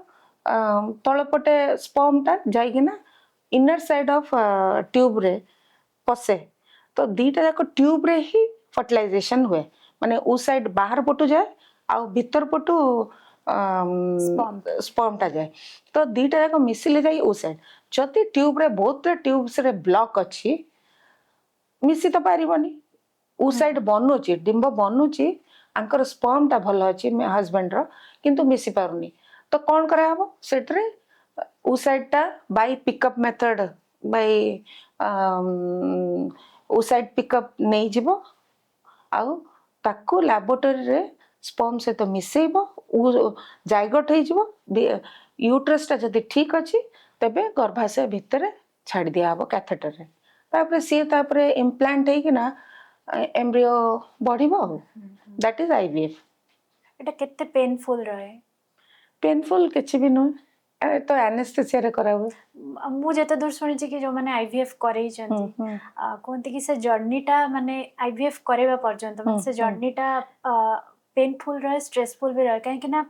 तळपटे स्पर्म ता जाइगिना इनर साइड ऑफ ट्यूब रे पसे तो दीटा जाको ट्यूब रे ही फर्टिलाइजेशन हुए माने उ साइड बाहर पटु जाए आ भीतर पटु स्पर्म ता जाए तो दीटा जाको मिसिले जाई उ साइड जति ट्यूब रे बहुत ट्यूब्स रे ब्लॉक अछि मिसी तो पारिबनी उ साइड बनुची डिंब बनुची आंकर स्पर्म ता भलो अछि हस्बैंड रो किंतु मिसी पारुनी तो कोन करा हबो सेटरे उ साइड ता बाय पिकअप मेथड बाय उ साइड पिकअप नै जिवो आउ ताकू लैबोरेटरी रे स्पर्म से तो मिसेइबो उ जाइगोट हे जिवो यूट्रस ता जदी ठीक अछि तबे गर्भाशय भितर छाड़ दिया हबो कैथेटर रे तापरे सी तापरे इम्प्लांट हे कि ना एम्ब्रियो बढ़िबो दैट इज आईवीएफ एटा केते पेनफुल रहे पेनफुल किछि भी न तो एनेस्थेसिया रे कराबो मु जेते दूर सुनि छी कि जो माने आईवीएफ करै छथि कोनते कि से जर्नीटा माने आईवीएफ करेबा पर्यंत माने से जर्नीटा पेनफुल रहे स्ट्रेसफुल भी रहे काहे कि ना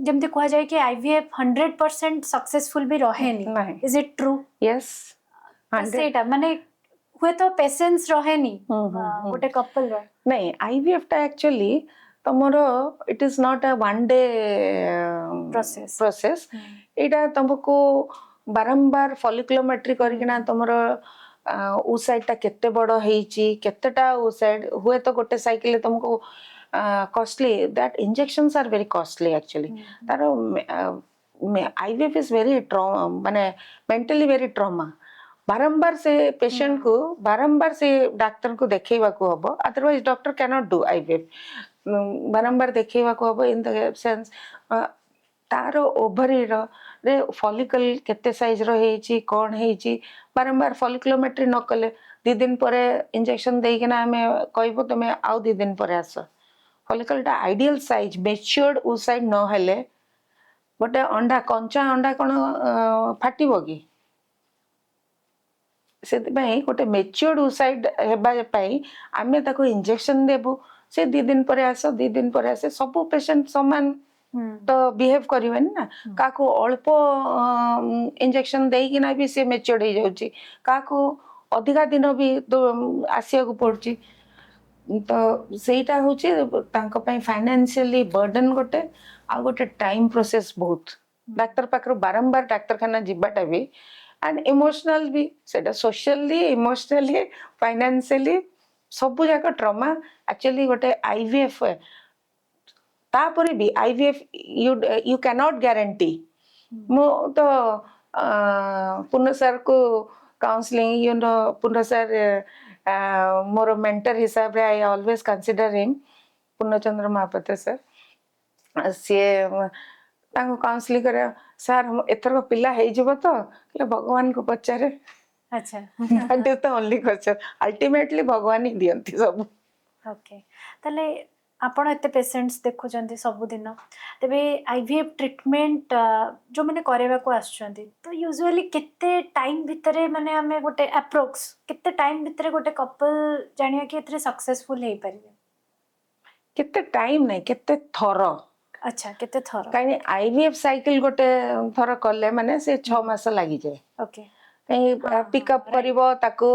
जेमते कहा जाय कि आईवीएफ 100% सक्सेसफुल भी रहे नी इज इट ट्रू यस सेटा माने हुए तो पेशेंस रहे नी गोटे कपल रो नहीं आईवीएफ टा एक्चुअली तमरो it is not a one day process एटा तुमको बारंबार फॉलिक्युलोमेट्री करकिना तमरो उ साइड टा केते बड़ हेची केतेटा उ साइड हुए तो गोटे साइकिल तुमको costly that injections are very costly actually तारो आईवीएफ इज वेरी माने मेंटली वेरी ट्रॉमा बारंबार से पेशेंट को बारंबार से डॉक्टर को देखैवा को हबो otherwise doctor can not do IVF बारंबार देखैवा को हबो इन द सेंस तार ओभरी रे फॉलिकल केते साइज रो हेची कोन हेची बारंबार फॉलिकुलोमेट्री न कले 2 दिन परे इंजेक्शन देइकिना हमें कहबो तमे आउ 2 दिन परे आस फॉलिकल टा आइडियल साइज मैच्योर्ड उ साइड न हेले गोटे अंडा कंचा अंडा कोन फाटिबो की से गोटे मैच्योर्ड उ साइड हेबा पई आमे ताको इंजेक्शन देबो से 2 दिन परे आस 2 दिन परे आसे सब पेशेंट समान तो बिहेव करिवनि ना काको अल्प इंजेक्शन देइकिना भी से मैच्योर्ड हो जाउची काको अधिका दिन भी आसिया को पड़ची तो सेटा होची तांको पई फाइनेंशियली बर्डन गोटे आ गोटे टाइम प्रोसेस बहुत डॉक्टर पाखरो बारंबार डॉक्टर खाना जिबाटा भी एंड इमोशनल भी सेटा सोशली इमोशनली फाइनेंशियली सब जाक ट्रॉमा एक्चुअली गोटे आईवीएफ तापरे भी IVF you can not guarantee मो तो पुन्ना सर को counselling you know Punna sir मोर मेंटर हिसाब रे I always consider him Purnachandra Mahapatra sir सी काउंसलिंग करे सर हम एथर पिला हे जबो तो भगवान को पचारे अच्छा that is the only question ultimately भगवान ही दियंती सब ओके तले आपण एते पेशेंट्स देखुचंती सब दिन तबे आईवीएफ ट्रीटमेंट जो माने करेवा को आछंती तो यूजुअली केते टाइम भितरे माने हमें गोटे अप्रोक्स केते टाइम भितरे गोटे कपल जानिया कि एतरे सक्सेसफुल हे परिबे केते टाइम नहीं केते थर अच्छा केते थर काई आईवीएफ साइकिल गोटे थर करले माने से 6 मास लागि जाय ओके पिकअप करिवो ताको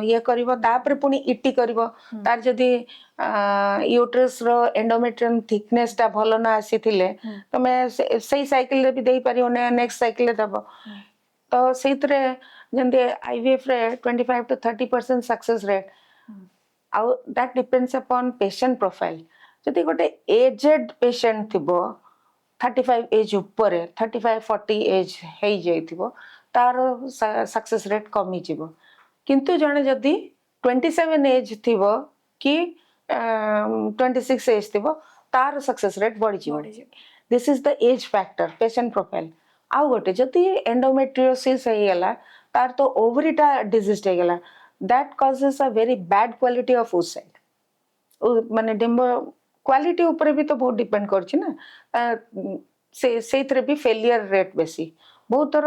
ये करिवो तापर पुनी इटी करिवो तार जदी यूट्रस रो एंडोमेट्रियम थिकनेस ता भलो ना आसीथिले तो मैं सही साइकिल रे भी देई परियो ने नेक्स्ट साइकिल रे दबो तो सेतरे जंदे आईवीएफ रे 25 to 30% सक्सेस रेट आउ that depends upon patient profile जदी गोटे एजेड पेशेंट थिबो 35 एज ऊपर 35-40 एज हे जाइथिबो तार सक्सेस रेट कमी जीवो किंतु जने जदी 27 एज थिबो कि 26 एज थिबो तार सक्सेस रेट बढ़ी जीवो this is the age factor patient profile आउ गोटे जदी एंडोमेट्रियोसिस हे गेला तार तो ओवरीटा डिजीज हे गेला that causes a very bad quality of oocyte माने डिम्बो क्वालिटी ऊपर भी तो बहुत डिपेंड करछि ना से भी फेलियर रेट बेसी बहुत थर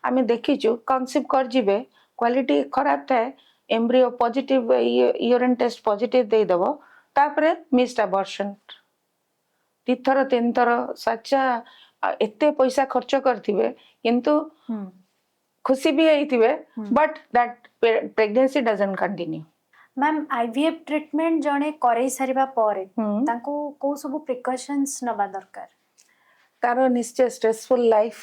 आम देखीचु कनसिव कर जीवे क्वालिटी खराब थाए embryo positive urine test positive दे दबो तापरे मिस्ड अबॉर्शन 2 थर 3 थर सच्चा एते पैसा खर्च करथिबे किंतु खुशी भी हेइथिबे but that pregnancy doesn't continue ma'am IVF treatment जने करे सारिबा परे तांको को सब प्रिकॉशंस नबा दरकार तारो निश्चय स्ट्रेसफुल लाइफ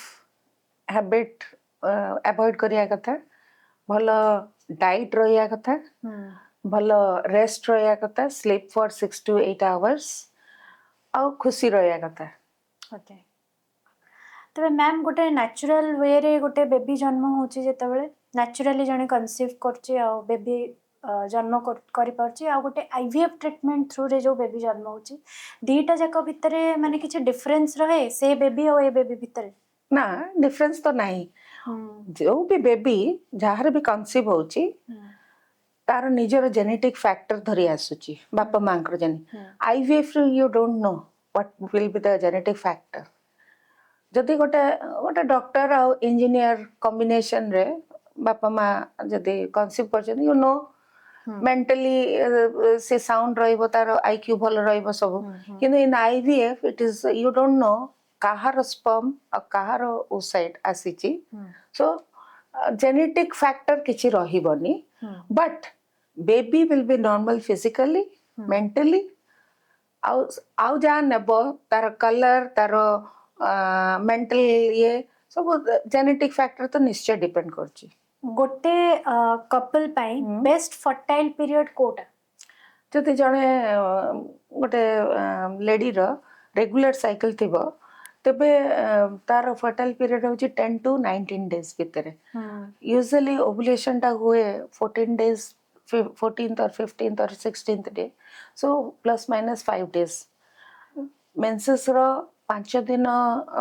हैबिट अवॉइड करिया कथा भलो डाइट रहिया कथा भलो रेस्ट रहिया कथा स्लीप फॉर 6 to 8 आवर्स और खुशी रहिया कथा ओके तबे मैम गोटे नेचुरल वे रे गोटे बेबी जन्म होची जेतबेले नेचुरली जने कंसीव करची आ बेबी जन्म करि परची आ गोटे आईवीएफ ट्रीटमेंट थ्रू रे जो बेबी जन्म होची दीटा जाक भितरे माने किछ डिफरेंस रहे से बेबी और ए बेबी भितरे ना डिफरेंस तो नहीं जो भी बेबी जहार भी कंसीव होची तार निजर जेनेटिक फैक्टर धरी आसुची बापा मांकर जेने IVF you don't know what will be the genetic factor जदि गोटे गोटे डॉक्टर आ इंजीनियर कॉम्बिनेशन रे बापा मां जदि कंसीव करछन यू नो मेंटली से साउंड रहिबो तार आईक्यू भल रहिबो सब किंतु in IVF it is you don't know काहार स्पर्म आ काहार oocyte आसीची सो जेनेटिक फैक्टर किछि रहिबोनी but baby will be normal physically mentally आउ जा नेबो तार कलर तार मेंटल ये सब जेनेटिक फैक्टर तो निश्चय डिपेंड करची गोटे कपल पाई हम्म। बेस्ट फर्टाइल पीरियड कोटा जदि जड़े गोटे लेडी रेगुलर साइकिल थी तेबे तार फर्टाइल पीरियड हूँ 10 to 19 days भितर यूजुअली ओवुलेशन टा हुए 14 days 14th or 15th or 16th day so plus minus 5 days menses रो 5 दिन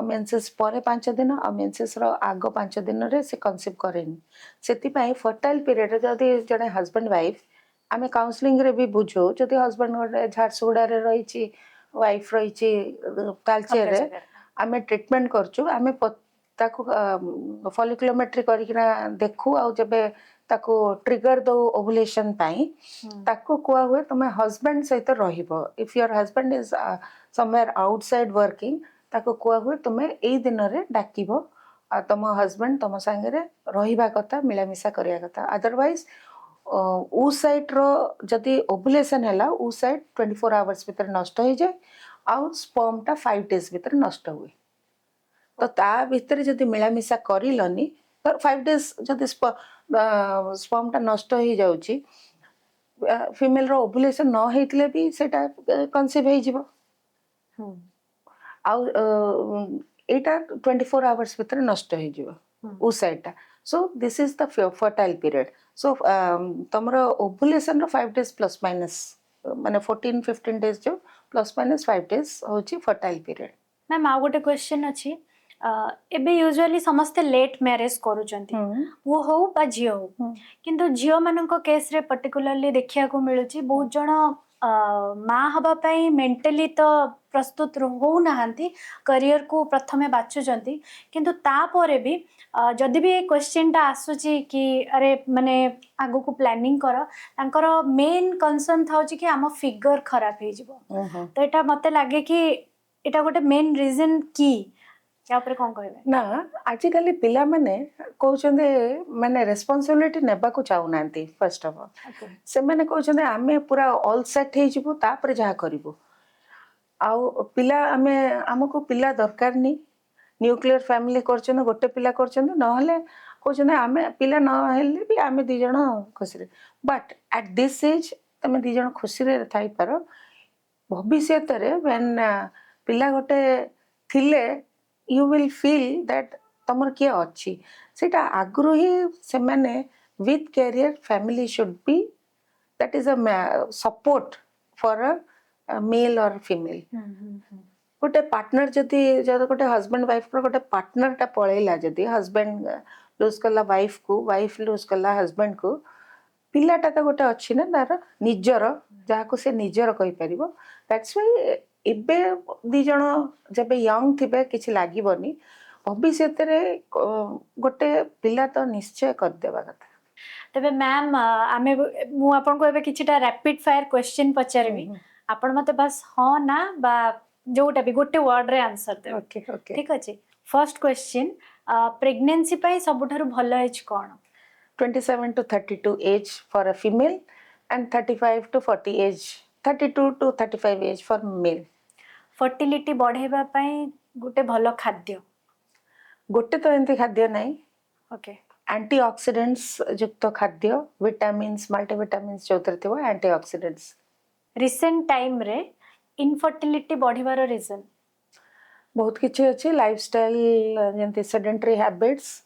मेंसेस पर 5 दिन और मेंसेस रो आग 5 दिन रे से कंसीव करेनी सेति पई फर्टाइल पीरियड जदि जड़े हस्बैंड वाइफ आमे काउंसलिंग रे भी बुझो जदि हस्बैंड गोटे झारसुगुड़ा रे रही वाइफ रही तालचेर रे आमे ट्रीटमेंट करछु आमे ताकू फॉलिकुलोमेट्री करिकिना देखू आ जबे ताकू ट्रिगर दो ओवुलेशन पाई ताकू कुआ हुए तुमे हस्बैंड सहित रहिबो if your husband is somewhere outside working ताकू कुआ हुए तुमे एई दिन रे डाकिबो आ तुम हस्बैंड तुम संगे रे रहिबा कथा मिलामिशा करिया कथा अदरवाइज उ साइड रो जदि ओवुलेशन हैला उ साइड 24 आवर्स भीतर नष्ट हो जाए आ स्पर्म टा 5 days भीतर नष्ट हुए तो ता भीतर जदि मिलामिशा करिलनी तो 5 days जदि स्पर्म टा नष्ट हो जाउची फीमेल रो ओवुलेशन न हेतिले भी सेटा कंसीव हे जिवो आउ एटा 24 आवर्स भीतर नष्ट हो जिवो उ side so this is the fertile period so तमरो ओवुलेशन रो 5 days प्लस माइनस माने 14-15 days जो प्लस माइनस 5 days होची फर्टाइल पीरियड मैम आ गोटे क्वेश्चन अच्छी एबे यूजुअली समस्ते लेट मैरिज करूचंती वो हो बा झियो हो किंतु झियो मानक केस रे पर्टिकुलरली देखिया को मिलुची बहुत जण माँ हबा पाई मेंटली तो प्रस्तुत हो नाहंती करियर को प्रथमे बाछुचंती किंतु तापरे भी जदि भी क्वेश्चन टा आसुची कि अरे माने आगु को प्लानिंग कर तांकर मेन कंसर्न थाउची कि आम फिगर खराब हे जिवो तो एटा मते लागे कि एटा गोटे मेन रीजन की या ऊपर कौन कहबे ना आजिकली पिला माने कहउछंदे माने रेस्पोंसिबिलिटी नेबा को चाहू नांती फर्स्ट ऑफ ऑल से माने कहउछंदे आमे पूरा ऑल सेट हे जिवो तापर जहा करिवो आउ पिला आमे हमको पिला दरकार नी न्यूक्लियर फैमिली करछन गोटे पिला करछन न हले कहउछंदे आमे पिला न हेले भी आमे दी जण खुशी रे बट एट दिस एज तमे दी जण खुशी रे थाई पारो भविष्य रे व्हेन पिला गोटे थिले you will feel that तमर किए अच्छी सेटा आगु ही से माने with career family should be that is a support for a male or female गोटे पार्टनर जदि गोटे हस्बैंड वाइफ रो गोटे पार्टनर टा पळेला जदि हस्बैंड लूज कला वाइफ को वाइफ लूज कला हस्बैंड को पिलाटा तो गोटे अच्छी ना तार निजर जहाँ को से निजर कहि परिबो दैट्स व्हाई एबे दी जण जबे यंग थिबे किछि लागिबनी भविष्य रे गोटे पिला तो निश्चय कर देबा कथा तबे मैम आमे मु आपन को एबे किछिटा रैपिड फायर क्वेश्चन पचारबी आपन मते बस हां ना बा जोटा भी गोटे वर्ड रे आंसर दे ओके ओके ठीक अछि फर्स्ट क्वेश्चन प्रेगनेंसी पई सबुठारु भलो as cone 27 to 32 age for a female and 35 to 40 age 32 to 35 age for male fertility बढ़ेबा पई गोटे भलो खाद्य गोटे तो एंती खाद्य नाही ओके एंटीऑक्सीडेंट्स युक्त खाद्य विटामिन्स मल्टीविटामिन्स जोतर थिबो एंटीऑक्सीडेंट्स रिसेंट टाइम रे इनफर्टिलिटी बढ़िबार रीजन बहुत किछि अछि लाइफस्टाइल जेंति सेडेंटरी हैबिट्स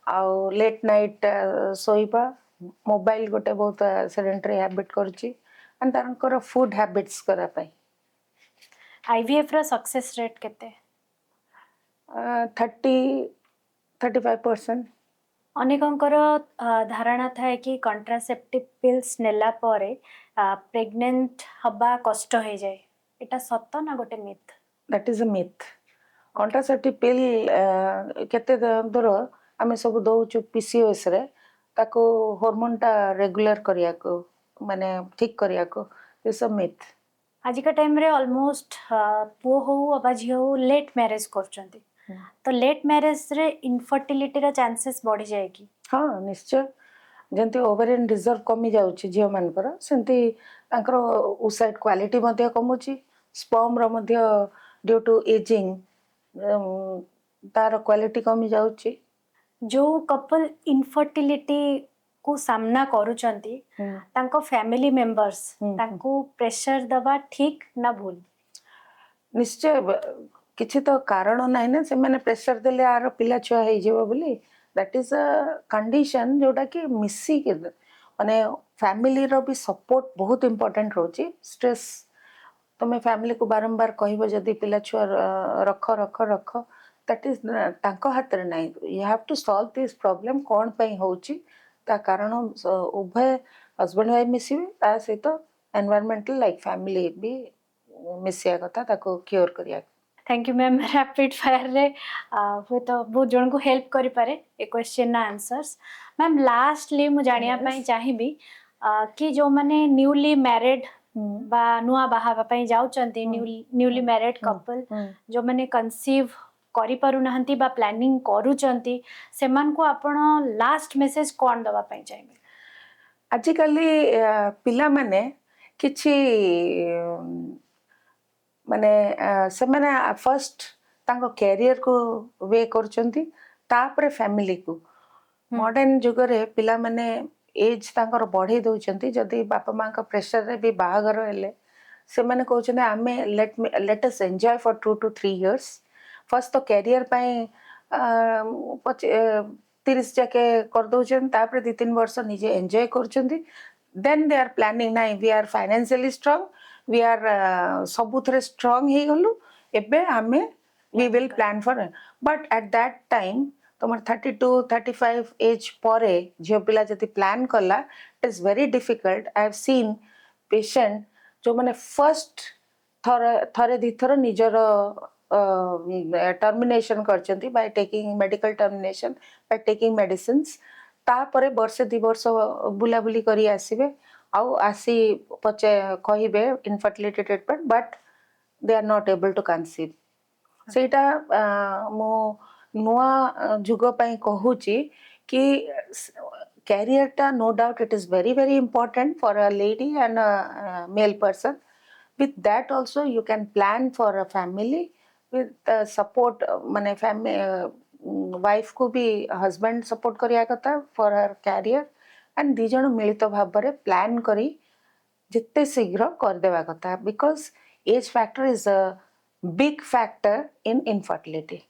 आउ लेट नाइट सोइबा मोबाइल गोटे बहुत सेडेंटरी हैबिट करछि एंड तांकर फूड हैबिट्स करा पाई आईवीएफ रा सक्सेस रेट केते 30-35% अनेकंकर धारणा थाए कि कंट्रासेप्टिव पिल्स नेला परे प्रेग्नेंट हबा कष्ट हो जाए एटा सत्य ना गोटे myth that is a myth contraceptive pill केते दूर आमे सब दउछु पीसीओएस रे ताको हार्मोन टा रेगुलर करिया को माने ठीक करिया को दिस अ मिथ आज का टाइम रे ऑलमोस्ट पो हो अबा झियो हो लेट मैरिज करचंती तो लेट मैरिज रे इनफर्टिलिटी रा चांसेस बढ़ी जाए कि हाँ निश्चय जेंति ओवरियन रिजर्व कमी जाउची झियो मानकर सेंति तांकर ओसाइड क्वालिटी मध्ये कमुची स्पर्म रो मध्ये ड्यू टू एजिंग तार क्वालिटी कमी जाउची जो कपल इनफर्टिलिटी को सामना करूचंती तांको फैमिली मेंबर्स तांको प्रेशर दबा ठीक ना भूल? निश्चय किछि तो कारण नाही ना से माने प्रेशर देले आर पिला छुआ हे जेबो बोली दैट इज अ कंडीशन जोटा कि मिसी के माने फैमिली रो भी सपोर्ट बहुत इंपोर्टेंट रोची स्ट्रेस तुम्हें फैमिली को बारंबार कहबो जदी पिला छुआ रख रख रख दैट इज तांको हाथ रे नाही you have to solve this problem कोन पई होची ता कारण उभय हस्बैंड वाइफ मिसिबे ता सहित एनवायरमेंटल लाइक फैमिली भी मिसिया कथा ताको क्योर करिया। Thank you ma'am rapid fire रे हुए तो बहुत जन को हेल्प करि पारे ए क्वेश्चन ना आंसर्स। मैम लास्टली मु जानिया पई चाहिबी कि जो माने न्यूली मैरिड बा नुआ बाहा पई जाउचंती न्यूली मैरिड कपल जो माने कंसीव करि पारु नहंती बा प्लानिंग करूचंती सेमान को आपण लास्ट मेसेज कोन दवा पई चाहिबे? आजिकाली पिला माने किछि माने से माने फर्स्ट तांको कैरियर को वे करचंती तापरे फैमिली को मॉडर्न जुग रे पिला माने एज तांकर बढ़े दउचंती जदी बापा मां का प्रेशर रे भी बाहागर हेले से माने कहउचने आमे let us enjoy for 2 to 3 years first तो कैरियर पई 30 जाके कर दउचन तापरे 2-3 वर्ष निजे एंजॉय करचंती देन दे आर प्लानिंग नाइ we are financially strong we are सबुथरे स्ट्रांग हे गलु एबे आमे we will plan for but at that time तुम 32-35 एज पर झील पिला जब प्लान कला it is very difficult I have seen patient जो मैंने फर्स्ट थरे दिथर निजर टर्मिनेशन करचंती by taking medical termination by taking medicines तापरे वर्षे 2 वर्ष बुलाबुली करी आसीबे आउ आसी पचे कहिबे infertility treatment but they are not able to conceive सेटा मो नुआ जुग पई कहूची कि कैरियर टा no doubt it is very important for a lady and a male person with that also you can plan for a family with support माने family wife को भी हस्बैंड सपोर्ट करिया कथा फॉर हर कैरियर एंड दी जण मिलित भाव रे प्लान करी जिते शीघ्र कर देवा कथा because age factor is a big factor in infertility.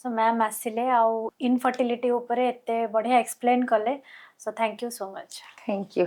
So ma'am आसिले आउ इनफर्टिलिटी ऊपर एते बढ़िया एक्सप्लेन कले so thank you so much. Thank you.